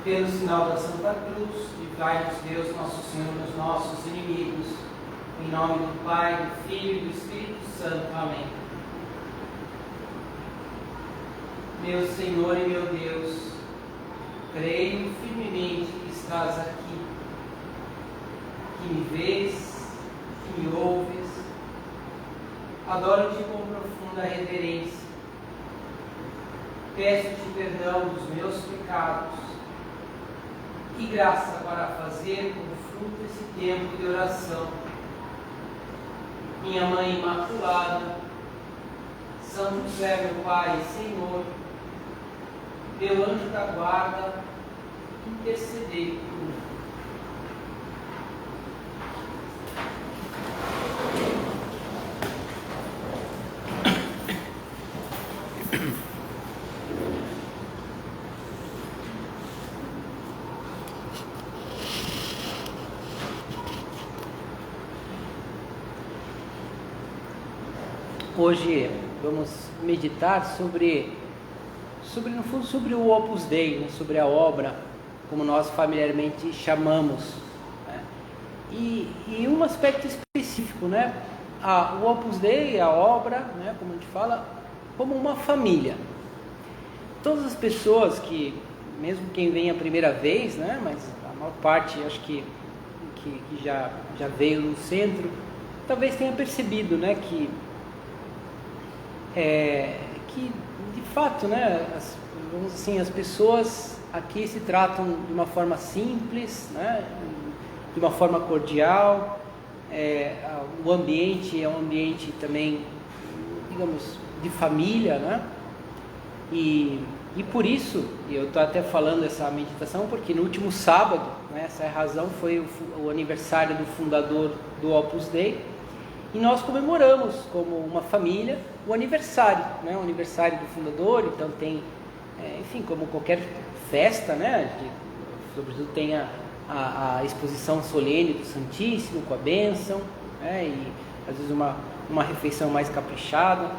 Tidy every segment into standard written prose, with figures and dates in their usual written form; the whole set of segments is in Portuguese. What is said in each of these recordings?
pelo sinal da Santa Cruz, livrai-nos Deus, nosso Senhor, dos nossos inimigos. Em nome do Pai, do Filho e do Espírito Santo. Amém. Meu Senhor e meu Deus, creio firmemente que estás aqui, que me vês, que me ouves. Adoro-te com profunda reverência. Peço-te perdão dos meus pecados e graça para fazer com fruto esse tempo de oração. Minha Mãe Imaculada, São José, meu Pai e Senhor, meu anjo da guarda, intercedei por mim. Hoje vamos meditar sobre o Opus Dei, né? Sobre a obra, como nós familiarmente chamamos, né? E um aspecto específico, né? O Opus Dei, a obra, né? Como a gente fala, como uma família. Todas as pessoas que, mesmo quem vem a primeira vez, né? Mas a maior parte, acho que já veio no centro, talvez tenha percebido, né? Que de fato, né, vamos assim, as pessoas aqui se tratam de uma forma simples, né, de uma forma cordial. O ambiente é um ambiente também, digamos, de família, né, e por isso, eu estou até falando essa meditação, porque no último sábado, né, essa é a razão, foi o aniversário do fundador do Opus Dei, e nós comemoramos como uma família o aniversário, né? O aniversário do fundador. Então tem, enfim, como qualquer festa, né? Sobretudo tem a exposição solene do Santíssimo com a bênção, né? E às vezes uma refeição mais caprichada.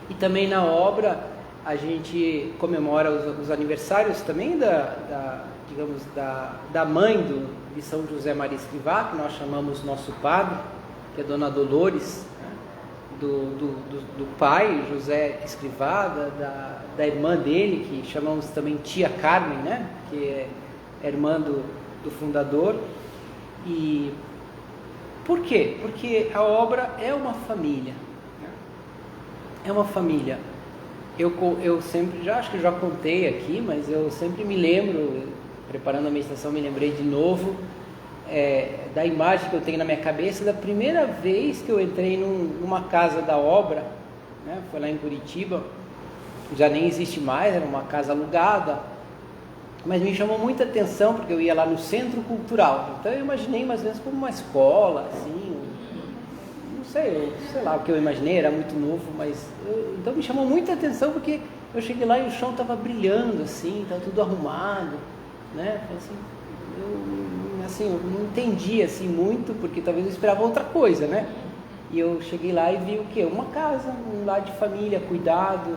E também na obra a gente comemora os aniversários também da mãe de São José Maria Escrivá, que nós chamamos nosso padre, que é Dona Dolores, né? do pai, José Escrivá, da irmã dele, que chamamos também Tia Carmen, né? Que é irmã do fundador. E por quê? Porque a obra é uma família, né? É uma família. Eu sempre, acho que já contei aqui, mas eu sempre me lembro, preparando a meditação, me lembrei de novo, da imagem que eu tenho na minha cabeça da primeira vez que eu entrei numa casa da obra, né? Foi lá em Curitiba, já nem existe mais, era uma casa alugada, mas me chamou muita atenção porque eu ia lá no Centro Cultural, então eu imaginei mais ou menos como uma escola, assim, não sei lá o que eu imaginei, era muito novo, mas então me chamou muita atenção porque eu cheguei lá e o chão estava brilhando, assim, estava tudo arrumado, né? Eu não entendi assim muito, porque talvez eu esperava outra coisa, né? E eu cheguei lá e vi o quê? Uma casa, um lar de família, cuidado,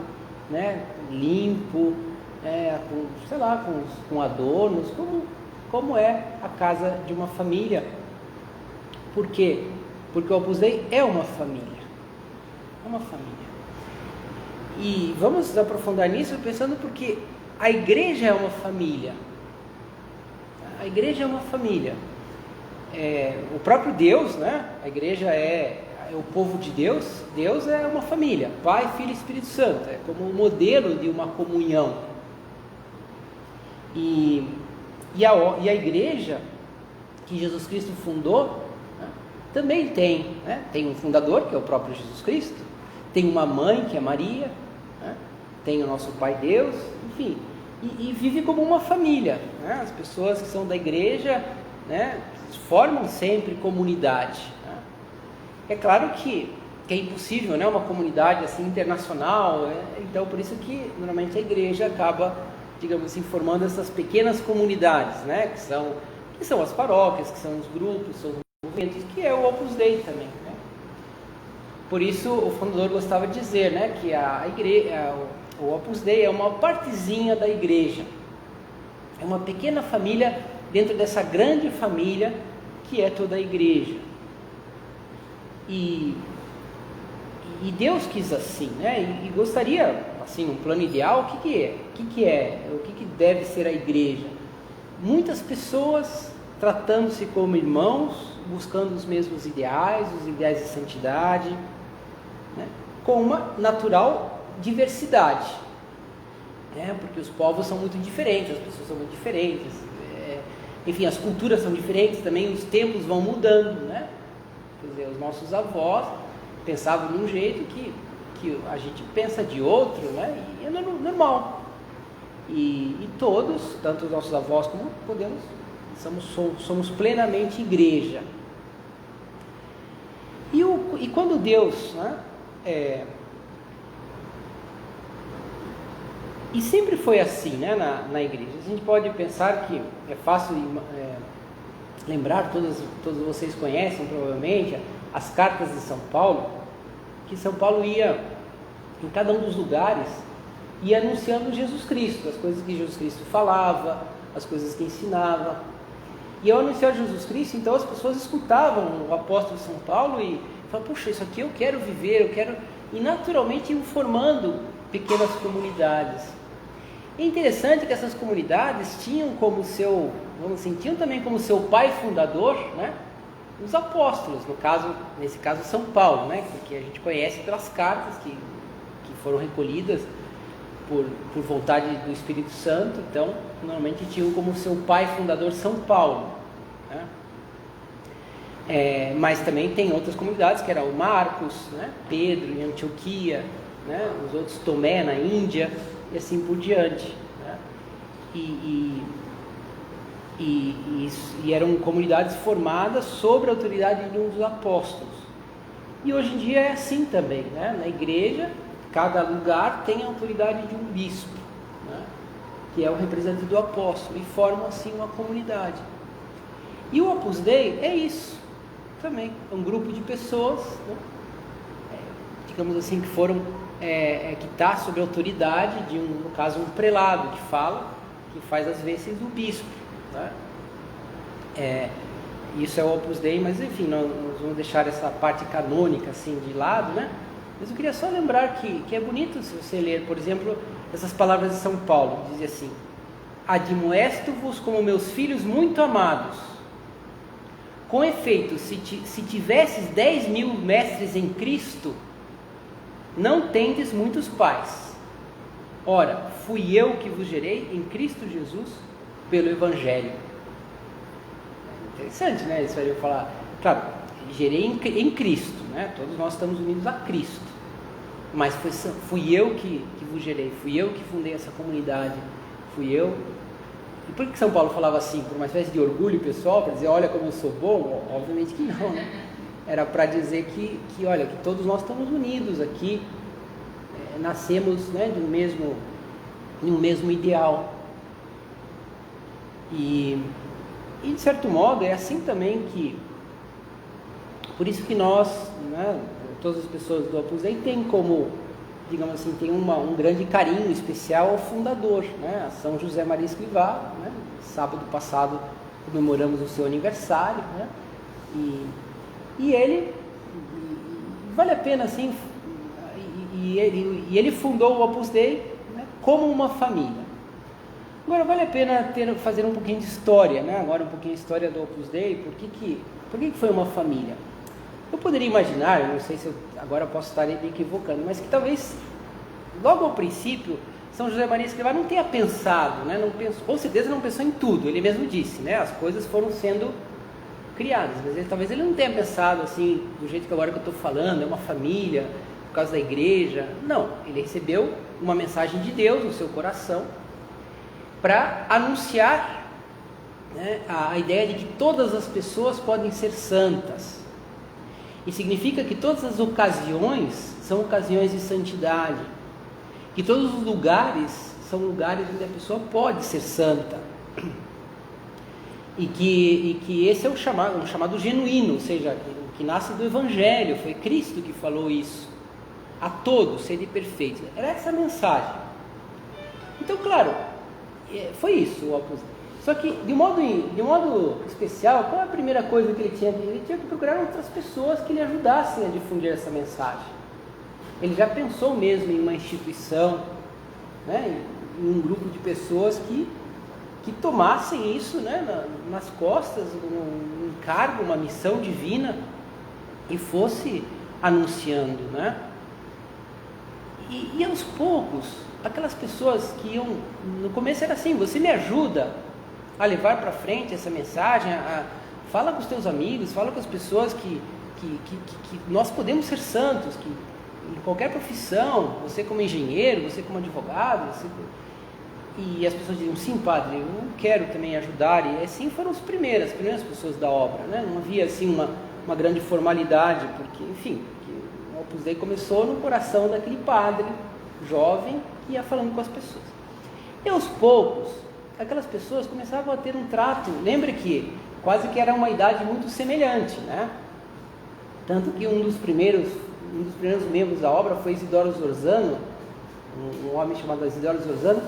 né? Limpo, com adornos, como é a casa de uma família. Por quê? Porque o Opus Dei é uma família. É uma família. E vamos aprofundar nisso pensando porque a igreja é uma família. A igreja é uma família. O próprio Deus, né? A igreja é o povo de Deus. Deus é uma família, Pai, Filho e Espírito Santo. É como um modelo de uma comunhão. E a igreja que Jesus Cristo fundou, né, também tem, né? Tem um fundador, que é o próprio Jesus Cristo. Tem uma mãe, que é Maria, né? Tem o nosso Pai Deus, enfim. E vive como uma família, né? As pessoas que são da igreja, né, formam sempre comunidade, né? É claro que é impossível, né, uma comunidade assim internacional, então por isso que normalmente a igreja acaba, digamos assim, formando essas pequenas comunidades, né, que são as paróquias, que são os grupos, são os movimentos, que é o Opus Dei também, né? Por isso o fundador gostava de dizer, né, que a igreja, o Opus Dei é uma partezinha da igreja. é uma pequena família dentro dessa grande família que é toda a igreja. E Deus quis assim, né? E gostaria, assim, um plano ideal, o que deve ser a igreja? Muitas pessoas tratando-se como irmãos, buscando os mesmos ideais, os ideais de santidade, né? Com uma natural diversidade, né? Porque os povos são muito diferentes, as pessoas são muito diferentes, enfim, as culturas são diferentes também, os tempos vão mudando, né? Quer dizer, os nossos avós pensavam de um jeito que a gente pensa de outro, né? E é normal. E todos, tanto os nossos avós como somos plenamente igreja. E quando Deus, né? E sempre foi assim, né, na igreja. A gente pode pensar que é fácil lembrar, todos vocês conhecem provavelmente as cartas de São Paulo, que São Paulo ia em cada um dos lugares, ia anunciando Jesus Cristo, as coisas que Jesus Cristo falava, as coisas que ensinava. E ao anunciar Jesus Cristo, então as pessoas escutavam o apóstolo São Paulo e falavam, puxa, isso aqui eu quero viver, e naturalmente iam formando pequenas comunidades. É interessante que essas comunidades tinham como seu, tinham também como seu pai fundador, né, os apóstolos, nesse caso São Paulo, né, que a gente conhece pelas cartas que foram recolhidas por vontade do Espírito Santo. Então, normalmente tinham como seu pai fundador São Paulo, né? Mas também tem outras comunidades, que era o Marcos, né, Pedro em Antioquia, né, os outros Tomé na Índia, e assim por diante, né? E eram comunidades formadas sob a autoridade de um dos apóstolos. E hoje em dia é assim também, né? Na igreja, cada lugar tem a autoridade de um bispo, né, que é o representante do apóstolo, e formam assim uma comunidade. E o Opus Dei é isso também, é um grupo de pessoas, né, digamos assim, que foram que está sob a autoridade de no caso um prelado que faz as vezes do bispo, né? Isso é o Opus Dei, mas enfim, nós vamos deixar essa parte canônica assim de lado, né? Mas eu queria só lembrar que é bonito se você ler, por exemplo, essas palavras de São Paulo, diz assim: admoesto-vos como meus filhos muito amados. Com efeito, se tivesses 10.000 mestres em Cristo, não tendes muitos pais. Ora, fui eu que vos gerei em Cristo Jesus pelo Evangelho. Interessante, né? Isso aí eu falar. Claro, gerei em Cristo, né? Todos nós estamos unidos a Cristo. Mas fui eu que vos gerei, fui eu que fundei essa comunidade, fui eu. E por que São Paulo falava assim? Por uma espécie de orgulho pessoal, para dizer, olha como eu sou bom? Obviamente que não, né? Era para dizer que olha, que todos nós estamos unidos aqui, nascemos, né, de um mesmo ideal. E de certo modo é assim também por isso que nós, né, todas as pessoas do Opus Dei têm como, digamos assim, tem um grande carinho especial ao fundador, né, a São José Maria Escrivá, né? Sábado passado comemoramos o seu aniversário, né? E ele, vale a pena assim, e ele fundou o Opus Dei, né, como uma família. Agora vale a pena fazer um pouquinho de história, né? Agora um pouquinho de história do Opus Dei, por que foi uma família? Eu poderia imaginar, eu não sei se agora eu posso estar me equivocando, mas que talvez logo ao princípio São José Maria Escrivá não tenha pensado, né? Com certeza não pensou em tudo, ele mesmo disse, né? As coisas foram sendo criadas, mas talvez ele não tenha pensado assim, do jeito que agora que eu estou falando, é uma família, por causa da igreja. Não, ele recebeu uma mensagem de Deus no seu coração para anunciar, né, a ideia de que todas as pessoas podem ser santas. E significa que todas as ocasiões são ocasiões de santidade, que todos os lugares são lugares onde a pessoa pode ser santa. E que esse é um chamado genuíno, ou seja, que nasce do Evangelho. Foi Cristo que falou isso, a todos sede perfeitos. Era essa a mensagem. Então, claro, foi isso o Opus Dei. Só que, de modo especial, qual é a primeira coisa que ele tinha? Ele tinha que procurar outras pessoas que lhe ajudassem a difundir essa mensagem. Ele já pensou mesmo em uma instituição, né, em um grupo de pessoas que tomassem isso, né, nas costas, um encargo, uma missão divina, e fosse anunciando, né? E aos poucos, aquelas pessoas que iam, no começo era assim, você me ajuda a levar para frente essa mensagem, fala com os teus amigos, fala com as pessoas que nós podemos ser santos, que em qualquer profissão, você como engenheiro, você como advogado, e as pessoas diziam, sim padre, eu quero também ajudar, e assim foram as primeiras pessoas da obra, né? Não havia assim uma grande formalidade, porque, enfim, o Opus Dei começou no coração daquele padre jovem que ia falando com as pessoas. E aos poucos, aquelas pessoas começavam a ter um trato, lembra que quase que era uma idade muito semelhante, né? Tanto que um dos primeiros membros da obra foi Isidoro Zorzano, um homem chamado Isidoro Zorzano,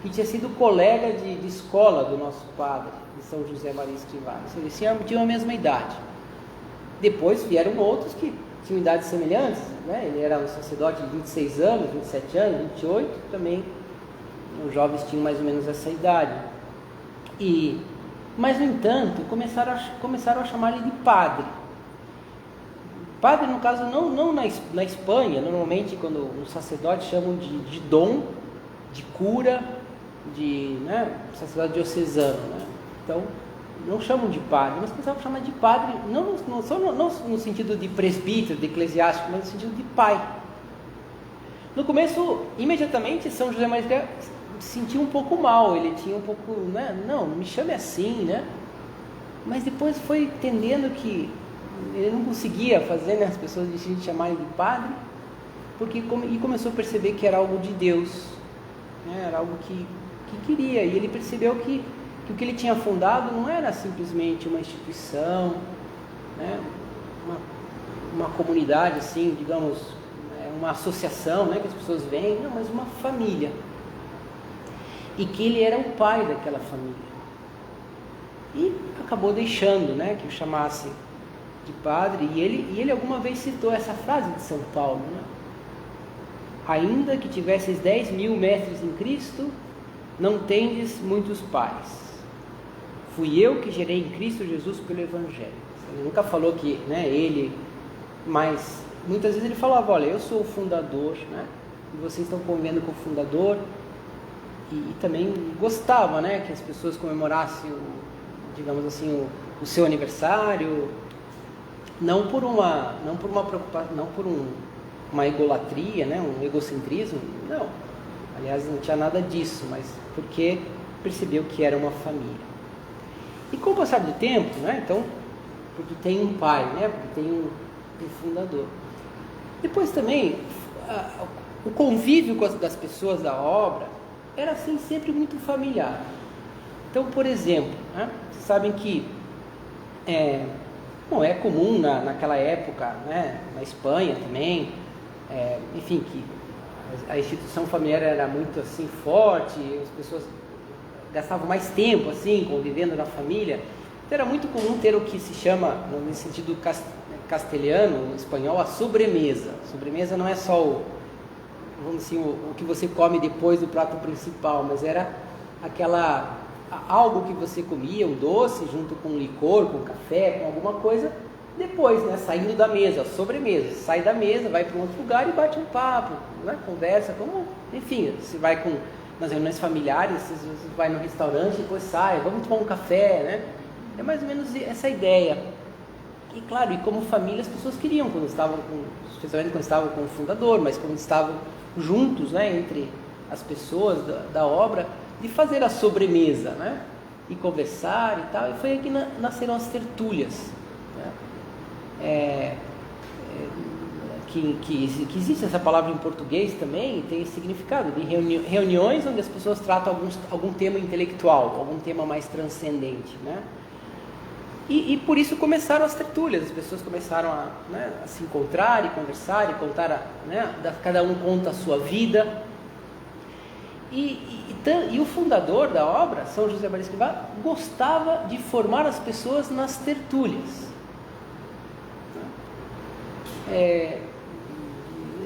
que tinha sido colega de escola do nosso padre, de São José Maria Escrivá. Eles tinham a mesma idade. Depois vieram outros que tinham idades semelhantes, né? Ele era um sacerdote de 26 anos, 27 anos, 28, também os jovens tinham mais ou menos essa idade. Mas, no entanto, começaram a chamar ele de padre. Padre, no caso, não na Espanha, normalmente quando um sacerdote chamam de dom, de cura, né, sacerdote diocesano, né? Então, não chamam de padre, mas começaram a chamar de padre, não no sentido de presbítero, de eclesiástico, mas no sentido de pai. No começo, imediatamente, São José Maria se sentiu um pouco mal, ele tinha um pouco, né, não me chame assim, né? Mas depois foi entendendo que ele não conseguia fazer, né, as pessoas de chamarem de padre, e começou a perceber que era algo de Deus, né, era algo que queria, e ele percebeu que o que ele tinha fundado não era simplesmente uma instituição, né, uma comunidade assim, digamos, uma associação, né, que as pessoas vêm, não, mas uma família, e que ele era o pai daquela família, e acabou deixando, né, que o chamasse de padre, e ele alguma vez citou essa frase de São Paulo, né? Ainda que tivesses 10.000 mestres em Cristo, não tendes muitos pais. Fui eu que gerei em Cristo Jesus pelo Evangelho. Ele nunca falou que, né, ele, mas muitas vezes ele falava, olha, eu sou o fundador, né, e vocês estão convivendo com o fundador, e também gostava, né, que as pessoas comemorassem, digamos assim, o seu aniversário, não por uma preocupação, não por uma egolatria, né, um egocentrismo, não. Aliás, não tinha nada disso, mas porque percebeu que era uma família. E com o passar do tempo, né, então, porque tem um pai, né, porque tem um fundador. Depois também, o convívio das pessoas da obra era assim sempre muito familiar. Então, por exemplo, né, vocês sabem que é comum naquela época, né, na Espanha também, enfim, que a instituição familiar era muito assim forte, as pessoas gastavam mais tempo assim convivendo na família. Então era muito comum ter o que se chama, no sentido castelhano, espanhol, a sobremesa. A sobremesa não é só vamos dizer, o que você come depois do prato principal, mas era algo que você comia, um doce, junto com um licor, com café, com alguma coisa, depois, né, saindo da mesa, sobremesa, sai da mesa, vai para um outro lugar e bate um papo, né, conversa, enfim, você vai nas reuniões familiares, você vai no restaurante, depois sai, vamos tomar um café, né, é mais ou menos essa ideia. E claro, e como família as pessoas queriam, especialmente quando estavam com o fundador, mas quando estavam juntos, né, entre as pessoas da obra, de fazer a sobremesa, né, e conversar e tal, e foi aí que nasceram as tertúlias, né? Que existe essa palavra em português também, tem esse significado de reuniões onde as pessoas tratam algum tema intelectual, algum tema mais transcendente, né? E por isso começaram as tertúlias, as pessoas começaram a se encontrar e conversar e contar, né, cada um conta a sua vida. E o fundador da obra, São José Maria Escrivá, gostava de formar as pessoas nas tertúlias.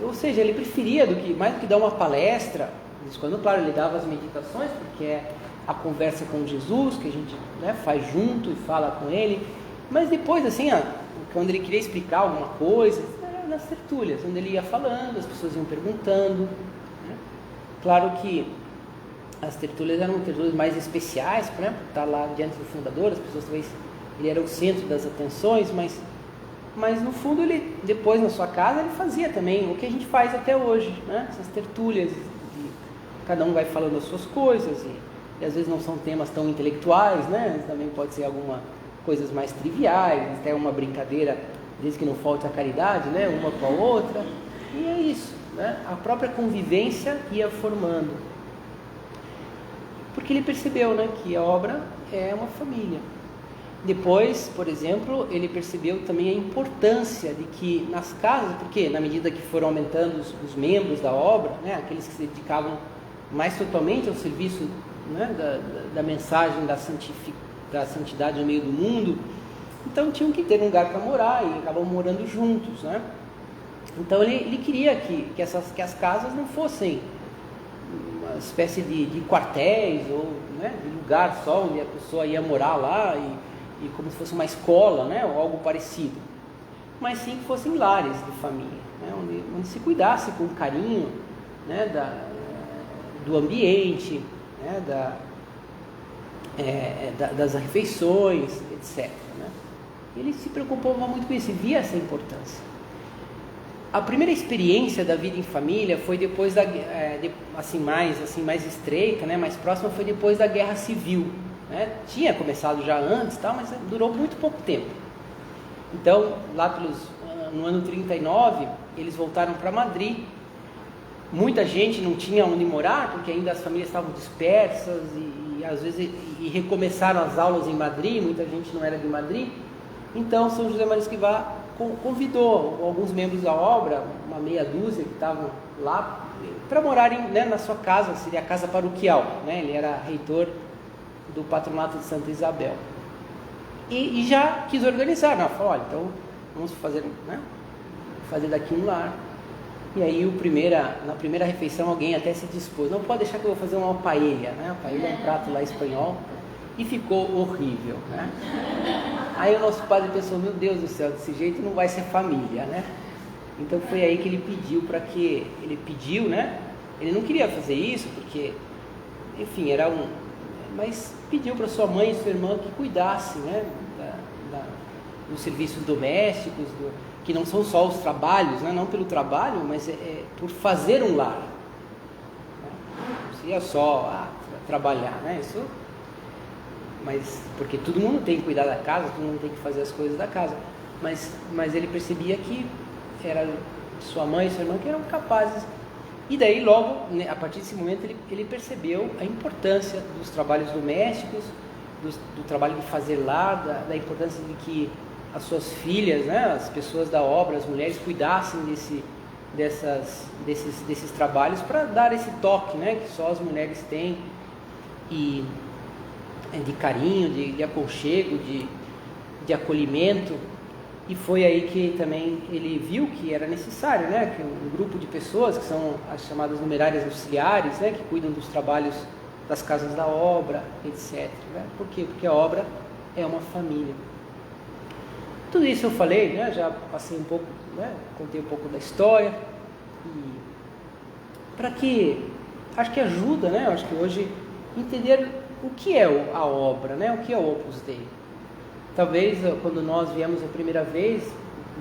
Ou seja, ele preferia, mais do que dar uma palestra, quando, claro, ele dava as meditações, porque é a conversa com Jesus, que a gente, né, faz junto e fala com ele, mas depois, assim, quando ele queria explicar alguma coisa, era nas tertúlias, onde ele ia falando, as pessoas iam perguntando, né? Claro que as tertúlias eram tertúlias mais especiais, né, por estar lá diante do fundador, as pessoas talvez, ele era o centro das atenções, mas no fundo ele, depois na sua casa, ele fazia também o que a gente faz até hoje, né? Essas tertúlias, cada um vai falando as suas coisas, e às vezes não são temas tão intelectuais, né? Também pode ser algumas coisas mais triviais, até uma brincadeira, desde que não falte a caridade, né? Uma com a outra, e é isso, né? A própria convivência ia formando, porque ele percebeu, né, que a obra é uma família. Depois, por exemplo, ele percebeu também a importância de que nas casas, porque na medida que foram aumentando os membros da obra, né, aqueles que se dedicavam mais totalmente ao serviço, né, da mensagem da santidade no meio do mundo, então tinham que ter um lugar para morar e acabam morando juntos, né? Então ele queria que as casas não fossem uma espécie de quartéis ou, né, de lugar só onde a pessoa ia morar lá e como se fosse uma escola, né, ou algo parecido, mas sim que fossem lares de família, né, onde se cuidasse com carinho, né, do ambiente, né, das refeições, etc. Né? Ele se preocupava muito com isso e via essa importância. A primeira experiência da vida em família foi depois mais estreita, né, mais próxima, foi depois da Guerra Civil. Né? Tinha começado já antes, mas durou muito pouco tempo. Então, lá no ano 39, eles voltaram para Madrid. Muita gente não tinha onde morar, porque ainda as famílias estavam dispersas e às vezes recomeçaram as aulas em Madrid, muita gente não era de Madrid. Então, São José Maria Escrivá convidou alguns membros da obra, uma meia dúzia que estavam lá, para morarem, né, na sua casa, seria a casa paroquial, né? Ele era reitor do patronato de Santa Isabel. E já quis organizar, né? Falou, olha, então vamos fazer, né, fazer daqui um lar. E aí na primeira refeição alguém até se dispôs, não pode deixar que eu vou fazer uma paella, né? A paella é um prato lá espanhol, e ficou horrível, né? Aí o nosso padre pensou, meu Deus do céu, desse jeito não vai ser família, né? Então foi aí que ele pediu, né? Ele não queria fazer isso, porque, enfim, mas pediu para sua mãe e sua irmã que cuidassem, né, dos serviços domésticos, que não são só os trabalhos, né, não pelo trabalho, mas por fazer um lar. Não seria só trabalhar, né? Isso, mas porque todo mundo tem que cuidar da casa, todo mundo tem que fazer as coisas da casa. Mas ele percebia que era sua mãe e sua irmã que eram capazes. E daí logo, né, a partir desse momento, ele percebeu a importância dos trabalhos domésticos, do trabalho de fazer lar, da importância de que as suas filhas, né, as pessoas da obra, as mulheres, cuidassem desses trabalhos para dar esse toque, né, que só as mulheres têm, e de carinho, de aconchego, de acolhimento. E foi aí que também ele viu que era necessário, né, que um grupo de pessoas, que são as chamadas numerárias auxiliares, né, que cuidam dos trabalhos das casas da obra, etc. Né? Por quê? Porque a obra é uma família. Tudo isso eu falei, né, já passei um pouco, né, contei um pouco da história, para que, acho que ajuda, né, acho que hoje, entender o que é a obra, né, o que é o Opus Dei. Talvez, quando nós viemos a primeira vez,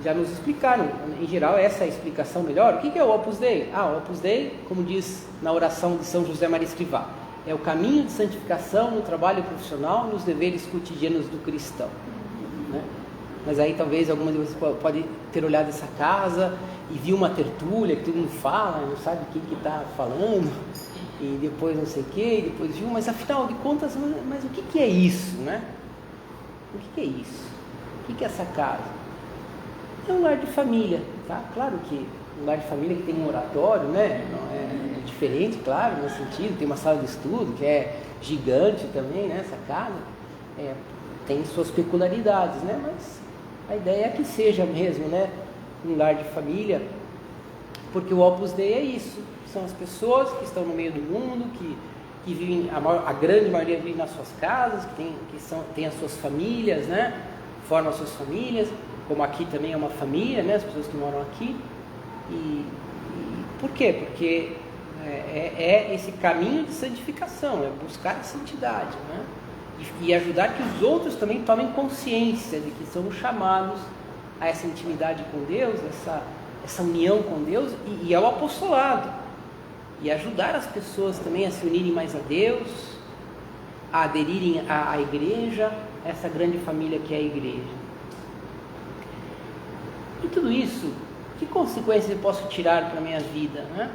já nos explicaram, em geral, essa é a explicação melhor. O que é o Opus Dei? O Opus Dei, como diz na oração de São José Maria Escrivá, é o caminho de santificação no trabalho profissional, nos deveres cotidianos do cristão. Né? Mas aí talvez algumas de vocês podem ter olhado essa casa e viu uma tertúlia que todo mundo fala, não sabe quem que está falando, e depois não sei o quê, e depois viu, mas afinal de contas, mas o que é isso, né? O que é isso? O que é essa casa? É um lar de família, tá? Claro que um lar de família que tem um oratório, né? Não é diferente, claro, nesse sentido. Tem uma sala de estudo que é gigante também, né? Essa casa tem suas peculiaridades, né? Mas a ideia é que seja mesmo, né? Um lar de família, porque o Opus Dei é isso. São as pessoas que estão no meio do mundo, que vivem, a grande maioria vive nas suas casas, que tem as suas famílias, né? Formam as suas famílias, como aqui também é uma família, né? As pessoas que moram aqui. E por quê? Porque é esse caminho de santificação, é buscar a santidade, né? E ajudar que os outros também tomem consciência de que são chamados a essa intimidade com Deus, essa união com Deus e ao apostolado. E ajudar as pessoas também a se unirem mais a Deus, a aderirem à igreja, essa grande família que é a igreja. E tudo isso, que consequências eu posso tirar para a minha vida, né?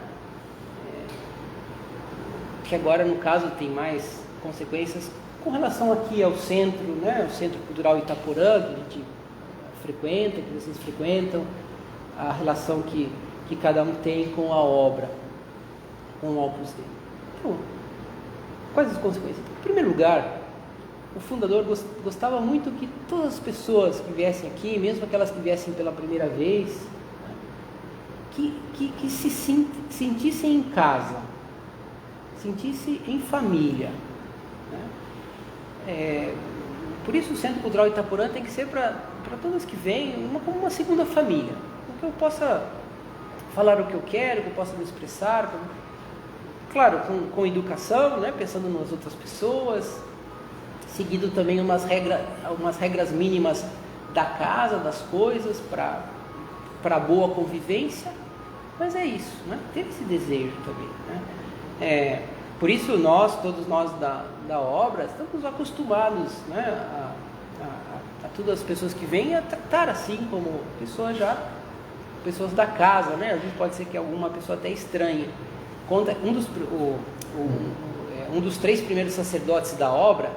Que agora, no caso, tem mais consequências com relação aqui ao centro, né? O Centro Cultural Itaporã, que a gente frequenta, que vocês frequentam, a relação que cada um tem com a obra, com o Opus Dei. Então, quais as consequências? Em primeiro lugar, o fundador gostava muito que todas as pessoas que viessem aqui, mesmo aquelas que viessem pela primeira vez, que se sentissem em casa, sentissem em família, né? Por isso o Centro Cultural Itaporã tem que ser para todas que vêm como uma segunda família, que eu possa falar o que eu quero, que eu possa me expressar, claro, com educação, né? Pensando nas outras pessoas, seguindo também umas regras mínimas da casa, das coisas, para boa convivência, mas é isso, né? Ter esse desejo também, né? Por isso todos nós da obra, estamos acostumados, né, a todas as pessoas que vêm a tratar assim como pessoas da casa, né? Às vezes pode ser que alguma pessoa até estranhe. Um dos 3 primeiros sacerdotes da obra,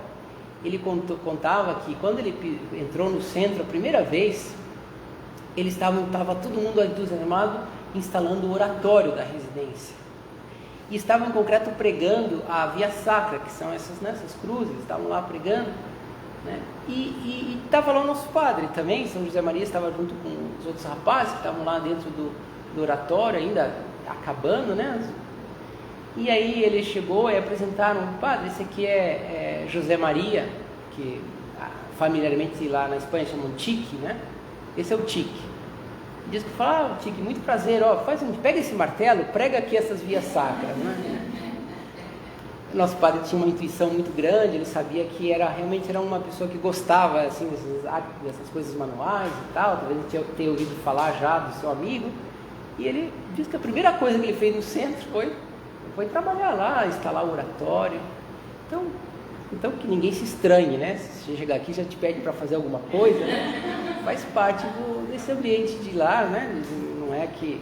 ele contava que quando ele entrou no centro a primeira vez, estava todo mundo entusiasmado instalando o oratório da residência. E estavam em concreto pregando a Via Sacra, que são essas cruzes, estavam lá pregando, né? E estava lá o nosso padre também, São José Maria estava junto com os outros rapazes que estavam lá dentro do oratório, ainda acabando, né? E aí ele chegou e apresentaram: padre, esse aqui é José Maria, que familiarmente lá na Espanha chamam Tique, né? Esse é o Tique. Diz que fala: Tique, muito prazer, pega esse martelo, prega aqui essas vias sacras, né? Nosso padre tinha uma intuição muito grande, ele sabia que realmente era uma pessoa que gostava assim, dessas coisas manuais e tal, talvez ele tenha ouvido falar já do seu amigo, e ele diz que a primeira coisa que ele fez no centro foi trabalhar lá, instalar o oratório. Então que ninguém se estranhe, né? Se você chegar aqui já te pede para fazer alguma coisa, né? Faz parte desse ambiente de lá, né? Não é que...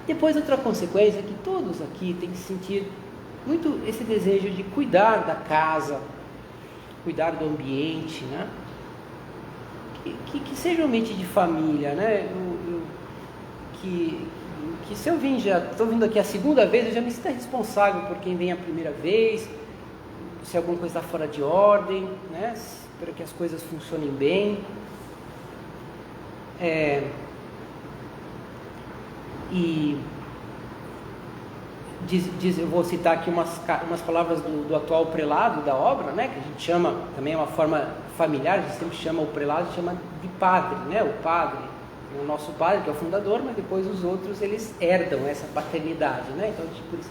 Depois, outra consequência é que todos aqui têm que sentir muito esse desejo de cuidar da casa, cuidar do ambiente, né? Que seja um ambiente de família, né? Que se eu estou vindo aqui a segunda vez, eu já me sinto responsável por quem vem a primeira vez, se alguma coisa está fora de ordem, né? Para que as coisas funcionem bem. Eu vou citar aqui umas palavras do atual prelado da obra, né? Que a gente chama, também é uma forma familiar, a gente sempre chama o prelado, chama de padre, né? O padre. O nosso padre, que é o fundador, mas depois os outros, eles herdam essa paternidade, né? Então, por isso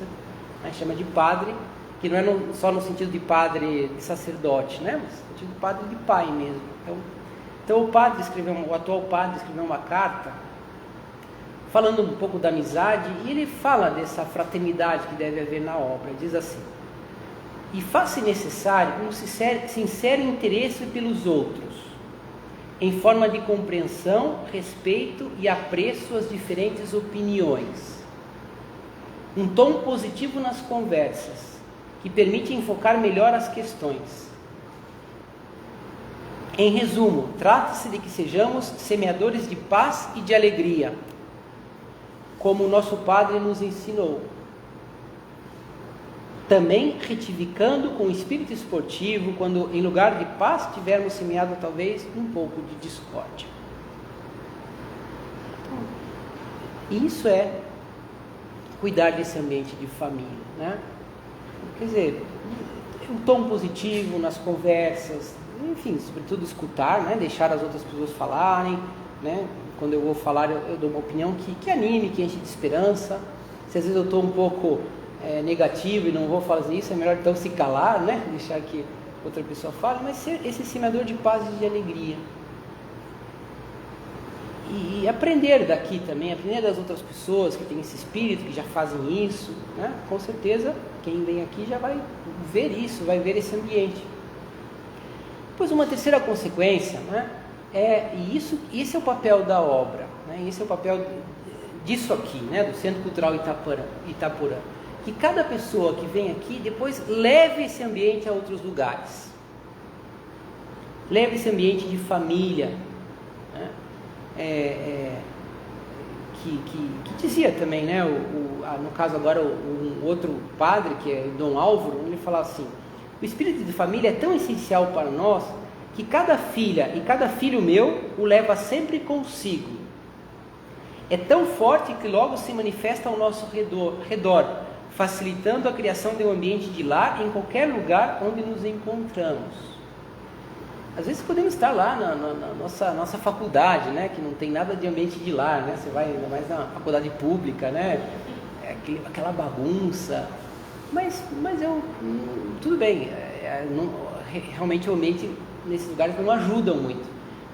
a gente chama de padre, que não é só no sentido de padre de sacerdote, né? Mas no sentido de padre de pai mesmo. Então o atual padre escreveu uma carta falando um pouco da amizade, e ele fala dessa fraternidade que deve haver na obra. Diz assim: e faz-se necessário um sincero interesse pelos outros, em forma de compreensão, respeito e apreço às diferentes opiniões. Um tom positivo nas conversas, que permite enfocar melhor as questões. Em resumo, trata-se de que sejamos semeadores de paz e de alegria, como o nosso Padre nos ensinou. Também retificando com o espírito esportivo, quando em lugar de paz tivermos semeado talvez um pouco de discórdia. Isso é cuidar desse ambiente de família, né? Quer dizer, um tom positivo nas conversas, enfim, sobretudo escutar, né? Deixar as outras pessoas falarem, né? Quando eu vou falar, eu dou uma opinião que anime, que enche de esperança. Se às vezes eu estou um pouco negativo e não vou fazer isso, é melhor então se calar, né? Deixar que outra pessoa fale, mas ser esse semeador de paz e de alegria. E aprender daqui também, aprender das outras pessoas que têm esse espírito, que já fazem isso, né? Com certeza quem vem aqui já vai ver isso, vai ver esse ambiente. Depois uma terceira consequência, né? Esse é o papel da obra, né? Esse é o papel disso aqui, né? Do Centro Cultural Itaporã. Que cada pessoa que vem aqui depois leve esse ambiente a outros lugares. Leve esse ambiente de família, né? Que dizia também, né? No caso agora, um outro padre, que é Dom Álvaro, ele fala assim: o espírito de família é tão essencial para nós que cada filha e cada filho meu o leva sempre consigo. É tão forte que logo se manifesta ao nosso redor, facilitando a criação de um ambiente de lar em qualquer lugar onde nos encontramos. Às vezes podemos estar lá na nossa faculdade, né, que não tem nada de ambiente de lar, né? Você vai ainda mais na faculdade pública, né? Aquela bagunça. Mas tudo bem, realmente o ambiente nesses lugares não ajudam muito.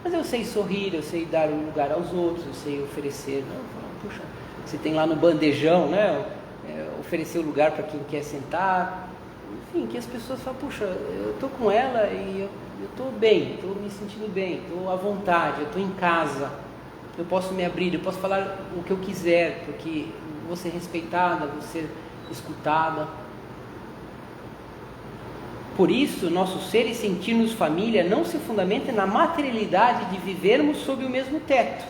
Mas eu sei sorrir, eu sei dar um lugar aos outros, eu sei oferecer. Né? Puxa, você tem lá no bandejão, né? Oferecer o lugar para quem quer sentar. Enfim, que as pessoas falam: puxa, eu estou com ela e eu estou bem, estou me sentindo bem, estou à vontade, eu estou em casa, eu posso me abrir, eu posso falar o que eu quiser, porque vou ser respeitada, vou ser escutada. Por isso, nosso ser e sentir-nos família não se fundamenta na materialidade de vivermos sob o mesmo teto,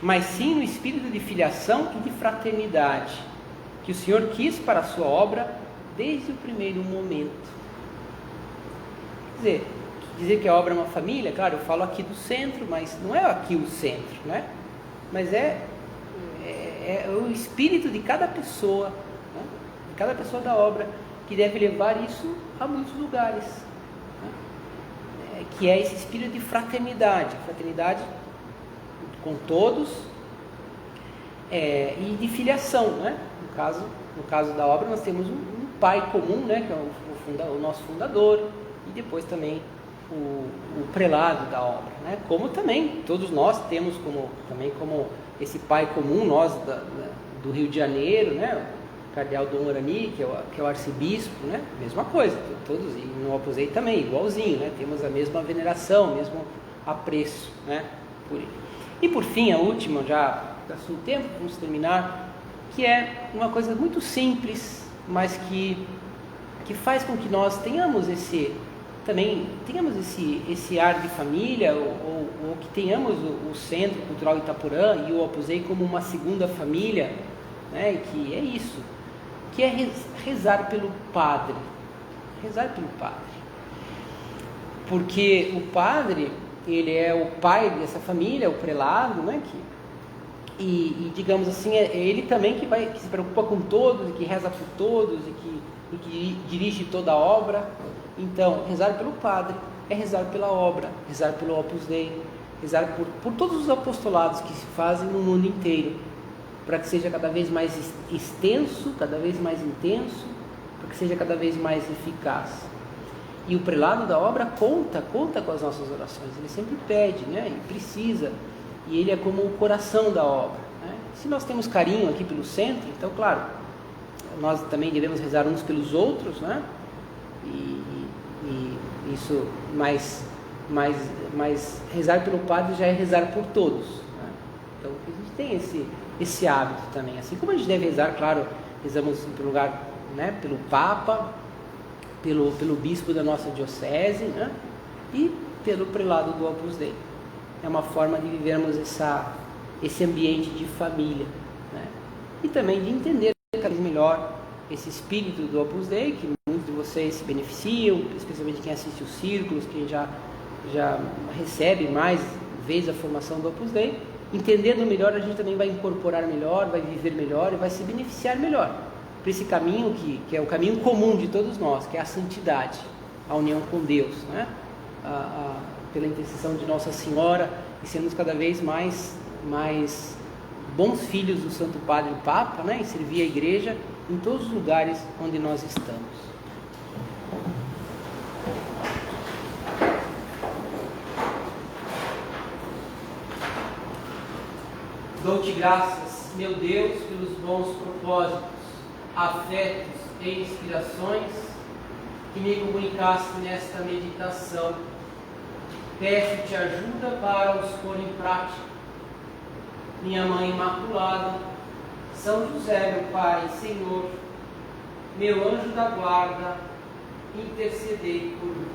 mas sim no espírito de filiação e de fraternidade, que o Senhor quis para a sua obra desde o primeiro momento. Quer dizer que a obra é uma família, claro, eu falo aqui do centro, mas não é aqui o centro, né? Mas é o espírito de cada pessoa, né? De cada pessoa da obra, que deve levar isso a muitos lugares, né? Que é esse espírito de fraternidade com todos, e de filiação, né? No caso da obra, nós temos um pai comum, né? Que é o nosso fundador, e depois também o prelado da obra, né? Como também todos nós temos como esse pai comum, nós do Rio de Janeiro, né? O cardeal Dom Orani, que é o arcebispo, né? Mesma coisa, todos, e no Opus Dei também, igualzinho, né? Temos a mesma veneração, o mesmo apreço, né? Por ele. E por fim, a última, já gastou tempo, vamos terminar, que é uma coisa muito simples, mas que faz com que nós tenhamos esse ar de família, ou que tenhamos o Centro Cultural Itaporã e o Opus Dei como uma segunda família, né? Que é isso, que é rezar pelo padre, porque o padre, ele é o pai dessa família, o prelado, né? E digamos assim, é ele também que se preocupa com todos, e que reza por todos, e que dirige toda a obra. Então, rezar pelo padre é rezar pela obra, rezar pelo Opus Dei, rezar por todos os apostolados que se fazem no mundo inteiro, para que seja cada vez mais extenso, cada vez mais intenso, para que seja cada vez mais eficaz. E o prelado da obra conta com as nossas orações, ele sempre pede, né? E precisa, e ele é como o coração da obra, né? Se nós temos carinho aqui pelo centro, então, claro, nós também devemos rezar uns pelos outros, né? E isso, mas rezar pelo padre já é rezar por todos, né? Então a gente tem esse hábito também, assim como a gente deve rezar, claro, rezamos pelo lugar, né? Pelo Papa, pelo bispo da nossa diocese, né? E pelo prelado do Opus Dei. É uma forma de vivermos esse ambiente de família, né? e também de entender cada vez melhor esse espírito do Opus Dei, que muitos de vocês se beneficiam, especialmente quem assiste os círculos, quem já recebe mais vezes a formação do Opus Dei. Entendendo melhor, a gente também vai incorporar melhor, vai viver melhor e vai se beneficiar melhor por esse caminho que é o caminho comum de todos nós, que é a santidade, a união com Deus, né? Pela intercessão de Nossa Senhora, e sermos cada vez mais bons filhos do Santo Padre e Papa, né? E servir a Igreja em todos os lugares onde nós estamos. Dou-te graças, meu Deus, pelos bons propósitos, afetos e inspirações que me comunicaste nesta meditação. Peço-te ajuda para os pôr em prática. Minha Mãe Imaculada, São José, meu Pai, Senhor, meu anjo da guarda, intercedei por mim.